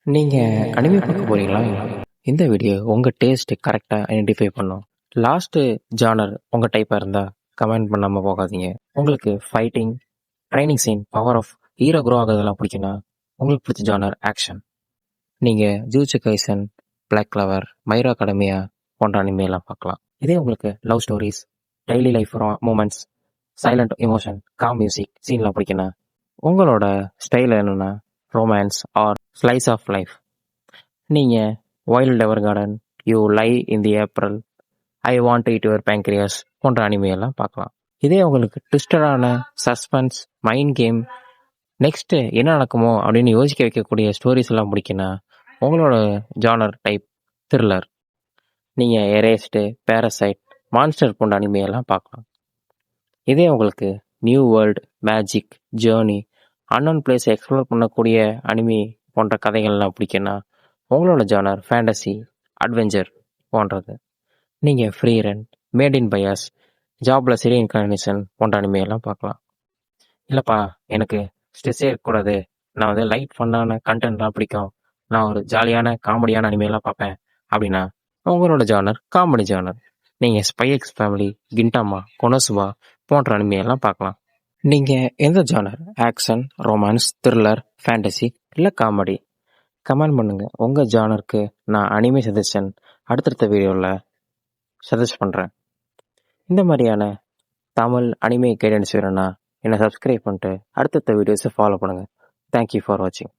நீங்க அனிமே பார்க்க போறீங்களா? இந்த வீடியோ உங்க டேஸ்ட் கரெக்ட்டா ஐடென்டிஃபை பண்ணும். லாஸ்ட் ஜானர் உங்க டைப்பா இருந்தா கமெண்ட் பண்ணாம போகாதீங்க. உங்களுக்கு fighting, training scene, power of hero grow ஆகுறதெல்லாம் பிடிக்கும்னா, உங்களுக்கு பிடிச்ச ஜானர் ஆக்ஷன். நீங்க Jujutsu Kaisen, black clover, my hero academia போன்ற அனிமேலாம் பார்க்கலாம். இதே உங்களுக்கு love stories, daily life moments, silent emotion, calm music சீன்லாம் பிடிக்கும்னா, உங்களோட ஸ்டைல் என்னன்னா romance or slice of life. நீங்கள் wild ever garden, you lie in the April, I want it your pancreas போன்ற அனிமையெல்லாம் பார்க்கலாம். இதே உங்களுக்கு ட்விஸ்டடான சஸ்பென்ஸ், மைண்ட் கேம், நெக்ஸ்ட்டு என்ன நடக்குமோ அப்படின்னு யோசிக்க வைக்கக்கூடிய ஸ்டோரிஸ் எல்லாம் பிடிக்குன்னா, உங்களோட ஜானர் டைப் த்ரில்லர். நீங்கள் எரேஸ்டு, பேரசைட், மான்ஸ்டர் போன்ற அனிமையெல்லாம் பார்க்கலாம். இதே உங்களுக்கு new world, magic, journey, unknown place explore பண்ணக்கூடிய அனிமி போன்ற கதைகள்லாம் பிடிக்குன்னா, உங்களோட ஜானர் ஃபேண்டசி, அட்வென்ச்சர் போன்றது. நீங்கள் Frieren, made in abyss, ஜாப்ல ரீஇன்கார்னேஷன் போன்ற அனிமையெல்லாம் பார்க்கலாம். இல்லைப்பா, எனக்கு ஸ்ட்ரெஸ்ஸே இருக்கக்கூடாது, நான் வந்து லைட் ஃபன்னான கண்டென்ட்லாம் பிடிக்கும், நான் ஒரு ஜாலியான காமெடியான அனிமையெல்லாம் பார்ப்பேன் அப்படின்னா, உங்களோட ஜானர் காமெடி ஜானர். நீங்கள் ஸ்பை எக்ஸ் ஃபேமிலி, கின்டாமா, கொனோசுவா போன்ற அனிமையெல்லாம் பார்க்கலாம். நீங்கள் எந்த genre, action, romance, thriller, fantasy இல்லை காமெடி, கமெண்ட் பண்ணுங்கள். உங்கள் ஜானருக்கு நான் அனிமே சஜஷன் அடுத்தடுத்த வீடியோவில் சஜஸ்ட் பண்ணுறேன். இந்த மாதிரியான தமிழ் அனிமே கைடன்ஸ் வேணும்னா என்னை சப்ஸ்கிரைப் பண்ணிட்டு அடுத்தடுத்த வீடியோஸை ஃபாலோ பண்ணுங்கள். தேங்க்யூ ஃபார் வாட்சிங்.